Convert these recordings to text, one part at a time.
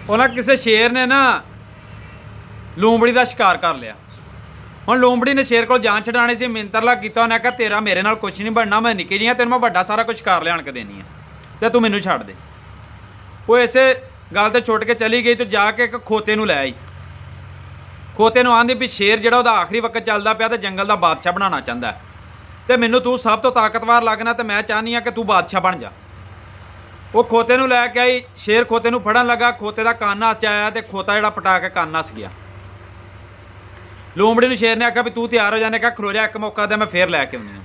ਉਹਨਾਂ ਕਿਸੇ ਸ਼ੇਰ ਨੇ ਨਾ ਲੂੰਬੜੀ ਦਾ ਸ਼ਿਕਾਰ ਕਰ ਲਿਆ। ਹੁਣ ਲੂੰਬੜੀ ਨੇ ਸ਼ੇਰ ਕੋਲ ਜਾਨ ਛਡਾਣੀ ਸੀ, ਮਿੰਤਰਲਾ ਕੀਤਾ। ਉਹਨੇ ਕਿਹਾ ਤੇਰਾ ਮੇਰੇ ਨਾਲ ਕੁਛ ਨਹੀਂ ਬਣਨਾ, ਮੈਂ ਨਿੱਕੀ ਜਿਹੀ ਹਾਂ, ਤੈਨੂੰ ਮੈਂ ਵੱਡਾ ਸਾਰਾ ਕੁਝ ਕਰ ਲਿਆਣ ਕੇ ਦੇਣੀ ਆ ਤੇ ਤੂੰ ਮੈਨੂੰ ਛੱਡ ਦੇ। ਉਹ ਇਸੇ ਗੱਲ ਤੇ ਛੁੱਟ ਕੇ ਚਲੀ ਗਈ ਤੇ ਜਾ ਕੇ ਇੱਕ ਖੋਤੇ ਨੂੰ ਲੈ ਆਈ। ਖੋਤੇ ਨੂੰ ਆਂਦੀ ਵੀ ਸ਼ੇਰ ਜਿਹੜਾ ਉਹਦਾ ਆਖਰੀ ਵਕਤ ਚੱਲਦਾ ਪਿਆ ਤੇ ਜੰਗਲ ਦਾ ਬਾਦਸ਼ਾਹ ਬਣਾਉਣਾ ਚਾਹੁੰਦਾ ਤੇ ਮੈਨੂੰ ਤੂੰ ਸਭ ਤੋਂ ਤਾਕਤਵਰ ਲੱਗਣਾ ਤੇ ਮੈਂ ਚਾਹਨੀ ਆ ਕਿ ਤੂੰ ਬਾਦਸ਼ਾਹ ਬਣ ਜਾ। ਉਹ ਖੋਤੇ ਨੂੰ ਲੈ ਕੇ ਆਈ। ਸ਼ੇਰ ਖੋਤੇ ਨੂੰ ਫੜਨ ਲੱਗਾ, ਖੋਤੇ ਦਾ ਕੰਨ ਹੱਥ 'ਚ ਆਇਆ ਤੇ ਖੋਤਾ ਜਿਹੜਾ ਪਟਾ ਕੇ ਕੰਨ ਨੱਸ ਗਿਆ। ਲੂੰਬੜੀ ਨੂੰ ਸ਼ੇਰ ਨੇ ਆਖਿਆ ਵੀ ਤੂੰ ਤਿਆਰ ਹੋ ਜਾਣੇ, ਕਿਹਾ ਖਲੋ ਜਾ, ਇੱਕ ਮੌਕਾ ਤੇ ਮੈਂ ਫੇਰ ਲੈ ਕੇ ਆਉਂਦੀ ਹਾਂ।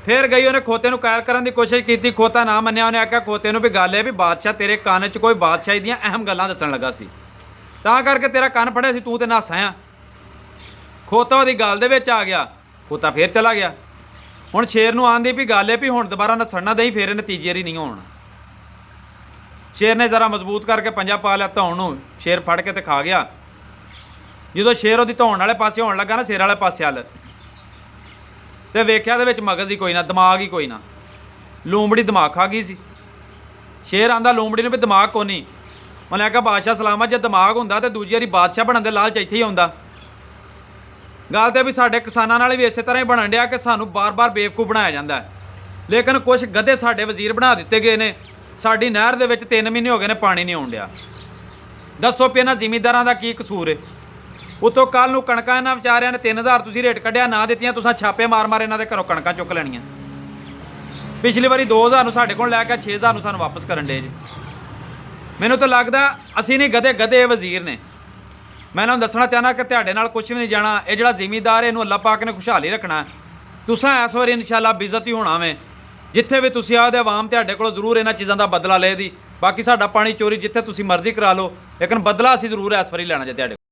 ਫੇਰ ਗਈ, ਉਹਨੇ ਖੋਤੇ ਨੂੰ ਕਾਇਰ ਕਰਨ ਦੀ ਕੋਸ਼ਿਸ਼ ਕੀਤੀ, ਖੋਤਾ ਨਾ ਮੰਨਿਆ। ਉਹਨੇ ਆਖਿਆ ਖੋਤੇ ਨੂੰ ਵੀ ਗੱਲ ਇਹ ਵੀ ਬਾਦਸ਼ਾਹ ਤੇਰੇ ਕੰਨ 'ਚ ਕੋਈ ਬਾਦਸ਼ਾਹੀ ਦੀਆਂ ਅਹਿਮ ਗੱਲਾਂ ਦੱਸਣ ਲੱਗਾ ਸੀ, ਤਾਂ ਕਰਕੇ ਤੇਰਾ ਕੰਨ ਫੜਿਆ ਸੀ, ਤੂੰ ਤੇ ਨੱਸ ਆਇਆ। ਖੋਤਾ ਉਹਦੀ ਗੱਲ ਦੇ ਵਿੱਚ ਆ ਗਿਆ। ਖੋਤਾ ਫੇਰ ਚਲਾ ਗਿਆ। ਹੁਣ ਸ਼ੇਰ ਨੂੰ ਆਂਦੀ ਵੀ ਗੱਲ ਇਹ ਵੀ ਹੁਣ ਦੁਬਾਰਾ ਨੱਸਣ ਨਾ ਦੇਈ, ਫੇਰ ਇਹ ਨਤੀਜੇ ਹੀ ਨਹੀਂ ਹੋਣਾ। ਸ਼ੇਰ ਨੇ ਜ਼ਰਾ ਮਜ਼ਬੂਤ ਕਰਕੇ ਪੰਜਾ ਪਾ ਲਿਆ ਧੌਣ ਨੂੰ, ਸ਼ੇਰ ਫੜ ਕੇ ਤੇ ਖਾ ਗਿਆ। ਜਦੋਂ ਸ਼ੇਰ ਉਹਦੀ ਧੌਣ ਵਾਲੇ ਪਾਸੇ ਹੋਣ ਲੱਗਾ ਨਾ, ਸ਼ੇਰ ਵਾਲੇ ਪਾਸੇ ਵੱਲ, ਤੇ ਵੇਖਿਆ ਦੇ ਵਿੱਚ ਮਗਜ਼ ਹੀ ਕੋਈ ਨਾ, ਦਿਮਾਗ ਹੀ ਕੋਈ ਨਾ। ਲੂੰਬੜੀ ਦਿਮਾਗ ਖਾ ਗਈ ਸੀ। ਸ਼ੇਰ ਆਂਦਾ ਲੂੰਬੜੀ ਨੂੰ ਵੀ ਦਿਮਾਗ ਕੋਈ ਨਹੀਂ। ਉਹਨੇ ਆਖਿਆ ਬਾਦਸ਼ਾਹ ਸਲਾਮਤ, ਜੇ ਦਿਮਾਗ ਹੁੰਦਾ ਤੇ ਦੂਜੀ ਵਾਰੀ ਬਾਦਸ਼ਾਹ ਬਣਨ ਦੇ ਲਾਲਚ ਇੱਥੇ ਹੀ ਆਉਂਦਾ। ਗੱਲ ਤੇ ਵੀ ਸਾਡੇ ਕਿਸਾਨਾਂ ਨਾਲ ਵੀ ਇਸੇ ਤਰ੍ਹਾਂ ਹੀ ਬਣਨ ਡਿਆ ਕਿ ਸਾਨੂੰ ਬਾਰ-ਬਾਰ ਬੇਵਕੂਫ ਬਣਾਇਆ ਜਾਂਦਾ ਹੈ। ਲੇਕਿਨ ਕੁਛ ਗਧੇ ਸਾਡੇ ਵਜ਼ੀਰ ਬਣਾ ਦਿੱਤੇ ਗਏ ਨੇ। ਸਾਡੀ ਨਹਿਰ ਦੇ ਵਿੱਚ 3 ਮਹੀਨੇ ਹੋ ਗਏ ਨੇ, ਪਾਣੀ ਨਹੀਂ ਆਉਣ ਡਿਆ। ਦੱਸੋ ਵੀ ਇਹਨਾਂ ਜ਼ਿਮੀਂਦਾਰਾਂ ਦਾ ਕੀ ਕਸੂਰ ਹੈ? ਉੱਤੋਂ ਕੱਲ ਨੂੰ ਕਣਕਾਂ ਇਹਨਾਂ ਵਿਚਾਰਿਆਂ ਨੇ 3000 ਤੁਸੀਂ ਰੇਟ ਕੱਢਿਆ, ਨਾ ਦਿੱਤੀਆਂ, ਤੁਸੀਂ ਛਾਪੇ ਮਾਰ ਇਹਨਾਂ ਦੇ ਘਰੋਂ ਕਣਕਾਂ ਚੁੱਕ ਲੈਣੀਆਂ। ਪਿਛਲੀ ਵਾਰੀ 2000 ਨੂੰ ਸਾਡੇ ਕੋਲ ਲੈ ਕੇ 6000 ਨੂੰ ਸਾਨੂੰ ਵਾਪਸ ਕਰਨ ਡੇ ਜੀ। ਮੈਨੂੰ ਤਾਂ ਲੱਗਦਾ ਅਸੀਂ ਨਹੀਂ ਗਧੇ ਵਜ਼ੀਰ ਨੇ। ਮੈਂ ਇਹਨਾਂ ਨੂੰ ਦੱਸਣਾ ਚਾਹੁੰਦਾ ਕਿ ਤੁਹਾਡੇ ਨਾਲ ਕੁਝ ਵੀ ਨਹੀਂ ਜਾਣਾ। ਇਹ ਜਿਹੜਾ ਜ਼ਿਮੀਂਦਾਰ ਇਹਨੂੰ ਅੱਲਾਹ ਪਾਕ ਨੇ ਖੁਸ਼ਹਾਲੀ ਰੱਖਣਾ। ਤੁਸੀਂ ਇਸ ਵਾਰੀ ਇਨਸ਼ਾਅੱਲਾ ਬੇਇੱਜ਼ਤ ਹੀ ਹੋਣਾ ਵੇ। ਜਿੱਥੇ ਵੀ ਤੁਸੀਂ ਆਦੇ ਆਵਾਮ ਤੁਹਾਡੇ ਕੋਲ ਜ਼ਰੂਰ ਇਹਨਾਂ ਚੀਜ਼ਾਂ ਦਾ ਬਦਲਾ ਲਏਗੀ। ਬਾਕੀ ਸਾਡਾ ਪਾਣੀ ਚੋਰੀ ਜਿੱਥੇ ਤੁਸੀਂ ਮਰਜ਼ੀ ਕਰਾ ਲਓ, ਲੇਕਿਨ ਬਦਲਾ ਅਸੀਂ ਜ਼ਰੂਰ ਇਸ ਵਾਰੀ ਲੈਣਾ ਜੇ ਤੁਹਾਡੇ।